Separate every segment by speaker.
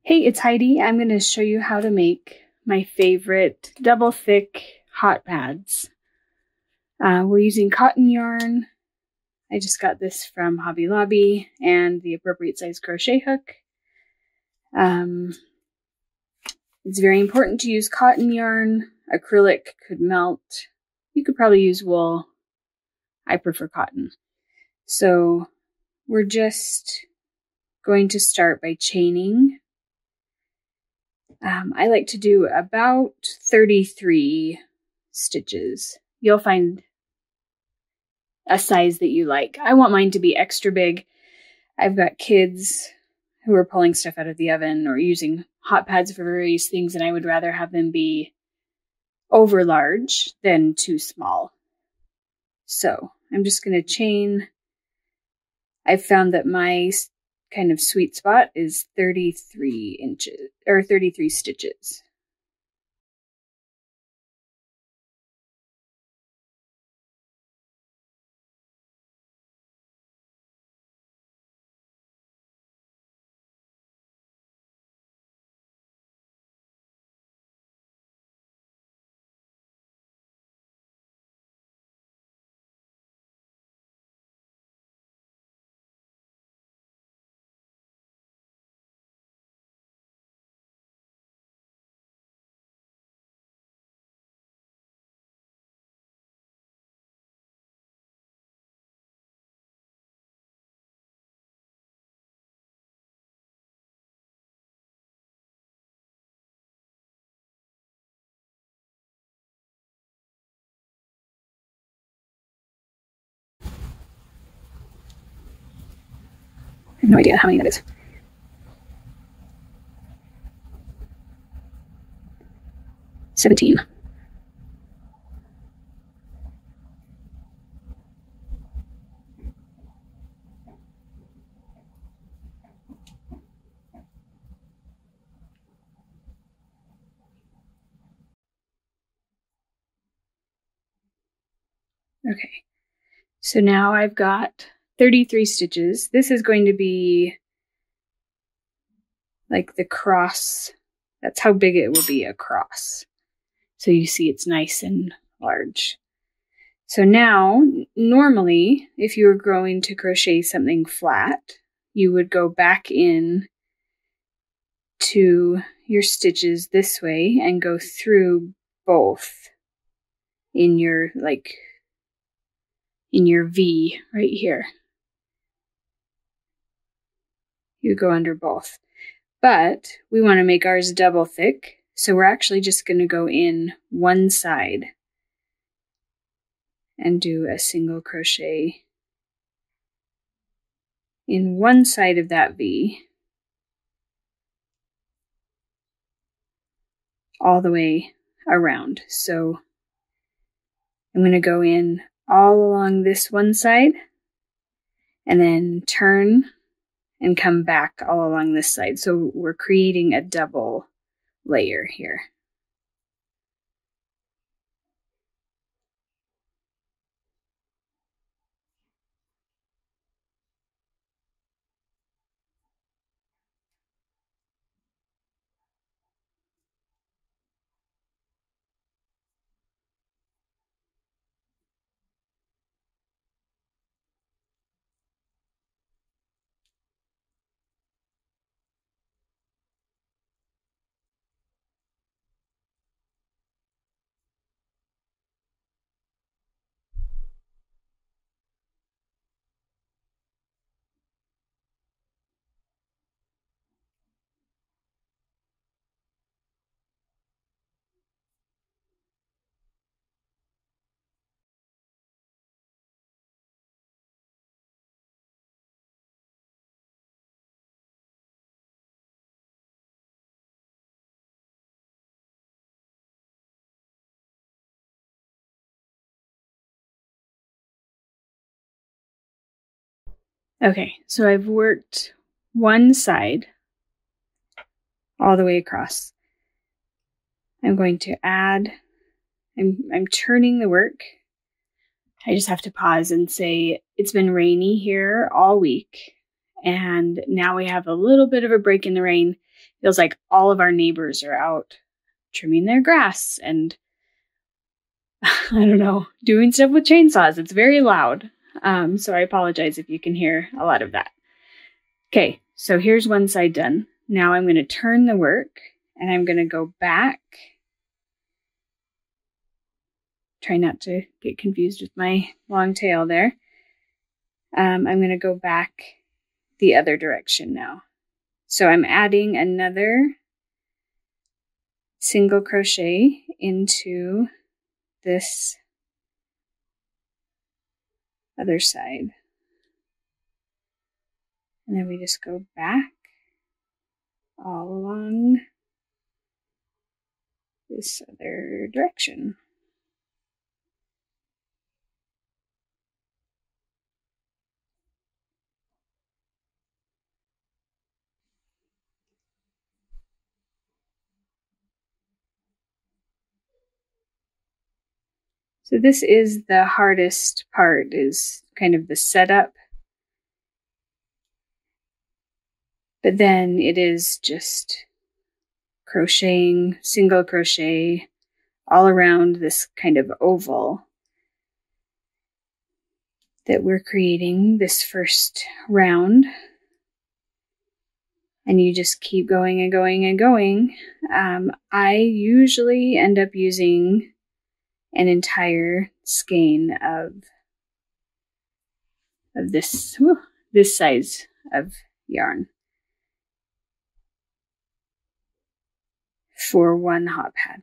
Speaker 1: Hey, it's Heidi. I'm going to show you how to make my favorite double thick hot pads. We're using cotton yarn. I just got this from Hobby Lobby and the appropriate size crochet hook. It's very important to use cotton yarn. Acrylic could melt. You could probably use wool. I prefer cotton. So we're just going to start by chaining. I like to do about 33 stitches. You'll find a size that you like. I want mine to be extra big. I've got kids who are pulling stuff out of the oven or using hot pads for various things, and I would rather have them be over large than too small. So I'm just going to chain. I've found that my kind of sweet spot is 33 inches or 33 stitches. I have no idea how many that is. $17. Okay, so now I've got 33 stitches. This is going to be like the cross. That's how big it will be across. So you see it's nice and large. So now, normally, if you were going to crochet something flat, you would go back in to your stitches this way and go through both in your, in your V right here. You go under both. But we want to make ours double thick, so we're actually just going to go in one side and do a single crochet in one side of that V all the way around. So I'm going to go in all along this one side and then turn and come back all along this side. So we're creating a double layer here. Okay, so I've worked one side all the way across. I'm going to add, I'm turning the work. I just have to pause and say it's been rainy here all week, and now we have a little bit of a break in the rain. feels like all of our neighbors are out trimming their grass and I don't know, doing stuff with chainsaws. It's very loud. So I apologize if you can hear a lot of that. Okay, so here's one side done. Now I'm going to turn the work and I'm going to go back. Try not to get confused with my long tail there. I'm going to go back the other direction now. So I'm adding another single crochet into this other side. And then we just go back all along this other direction. So this is the hardest part, is kind of the setup. But then it is just crocheting, single crochet all around this kind of oval that we're creating this first round. And you just keep going and going and going. I usually end up using an entire skein of this size of yarn for one hot pad.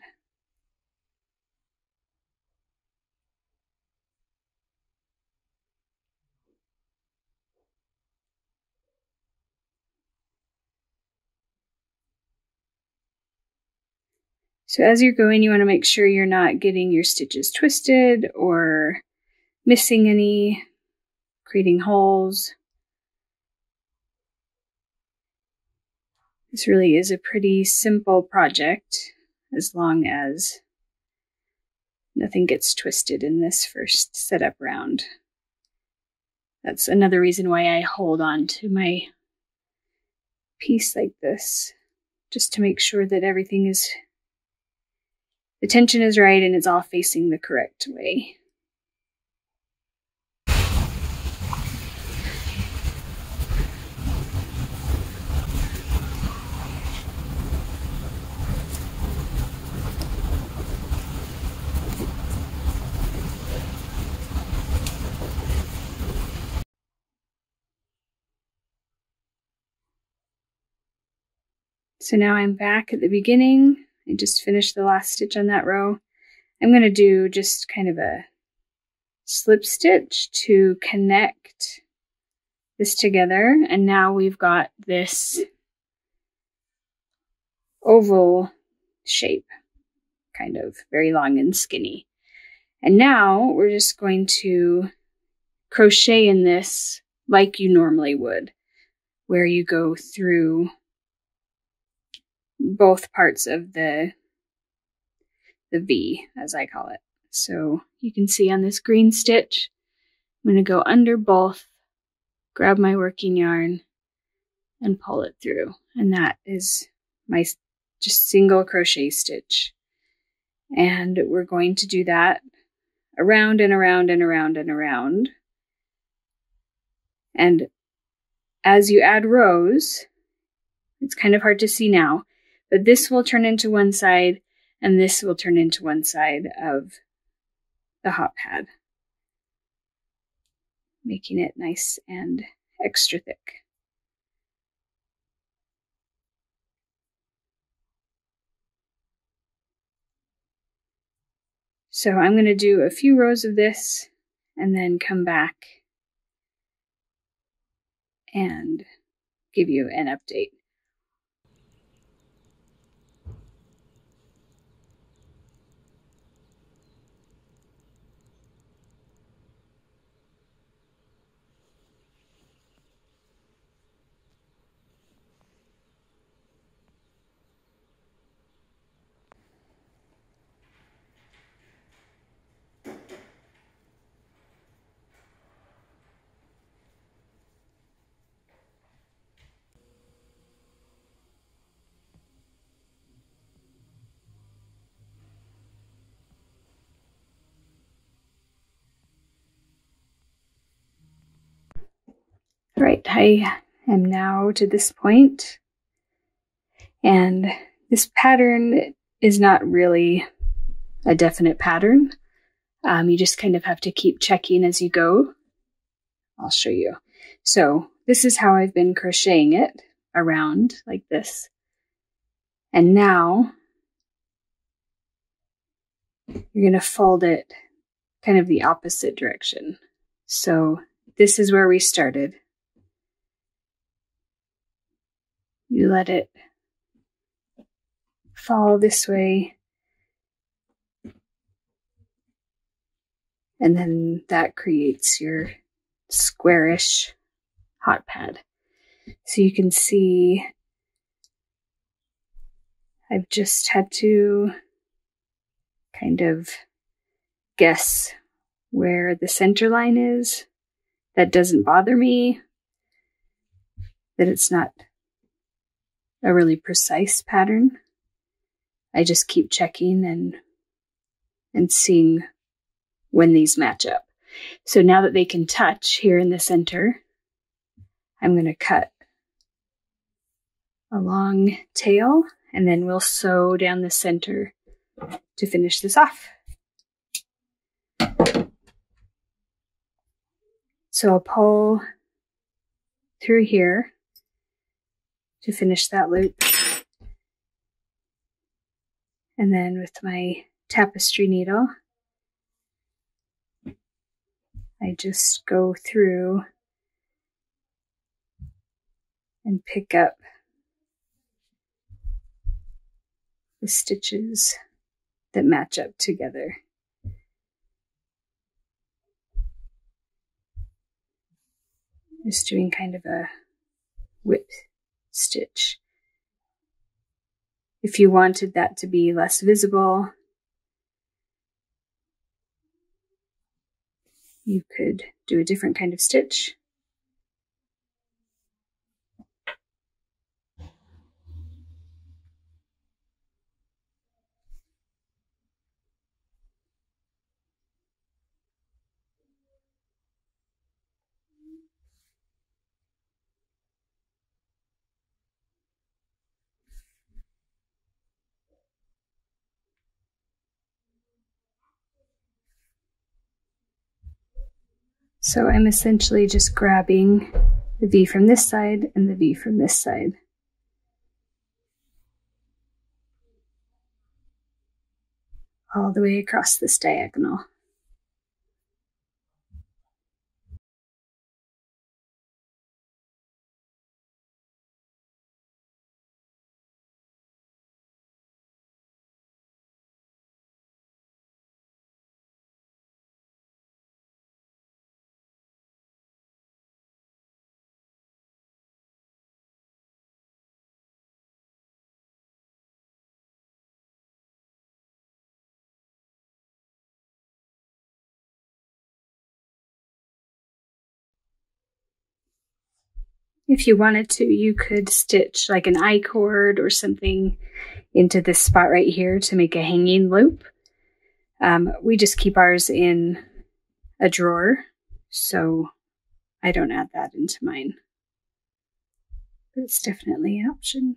Speaker 1: So as you're going, you want to make sure you're not getting your stitches twisted or missing any, creating holes. This really is a pretty simple project as long as nothing gets twisted in this first setup round. That's another reason why I hold on to my piece like this, just to make sure that everything is, the tension is right and it's all facing the correct way. So now I'm back at the beginning. I just finished the last stitch on that row. I'm going to do just kind of a slip stitch to connect this together. And now we've got this oval shape, kind of very long and skinny. And now we're just going to crochet in this like you normally would, where you go through both parts of the V, as I call it. So you can see on this green stitch, I'm going to go under both, grab my working yarn, and pull it through. And that is my just single crochet stitch. And we're going to do that around and around and around and around. And as you add rows, it's kind of hard to see now, but this will turn into one side and this will turn into one side of the hot pad, making it nice and extra thick. So I'm going to do a few rows of this and then come back and give you an update. Right, I am now to this point, and this pattern is not really a definite pattern. You just kind of have to keep checking as you go. I'll show you. So this is how I've been crocheting it around like this. And now you're going to fold it kind of the opposite direction. So this is where we started. You let it fall this way. And then that creates your squarish hot pad. So you can see I've just had to kind of guess where the center line is. That doesn't bother me, that it's not a really precise pattern. I just keep checking and seeing when these match up. So now that they can touch here in the center, I'm going to cut a long tail, and then we'll sew down the center to finish this off. So I'll pull through here to finish that loop. And then with my tapestry needle, I just go through and pick up the stitches that match up together. Just doing kind of a whip stitch. If you wanted that to be less visible, you could do a different kind of stitch. So I'm essentially just grabbing the V from this side and the V from this side. All the way across this diagonal. If you wanted to, you could stitch like an I-cord or something into this spot right here to make a hanging loop. We just keep ours in a drawer, so I don't add that into mine. But it's definitely an option.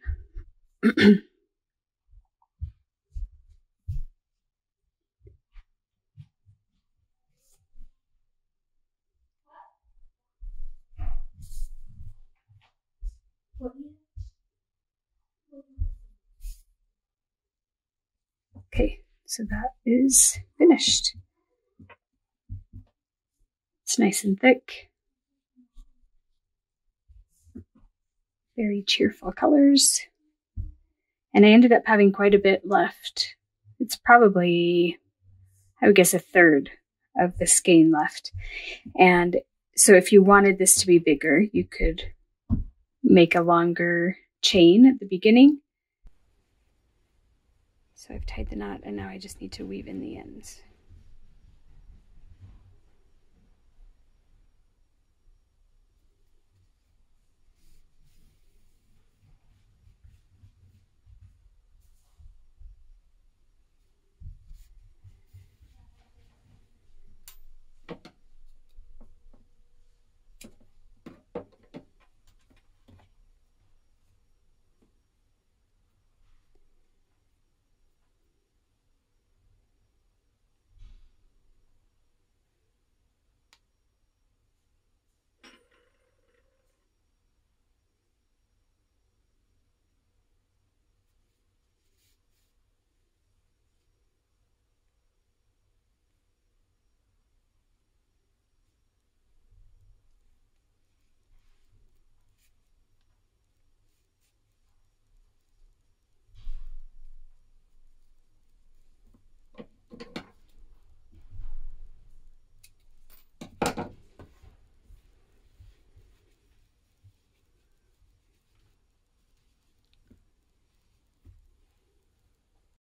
Speaker 1: Okay, so that is finished. It's nice and thick. Very cheerful colors. And I ended up having quite a bit left. It's probably, I would guess, a third of the skein left. And so if you wanted this to be bigger, you could make a longer chain at the beginning. So I've tied the knot and now I just need to weave in the ends.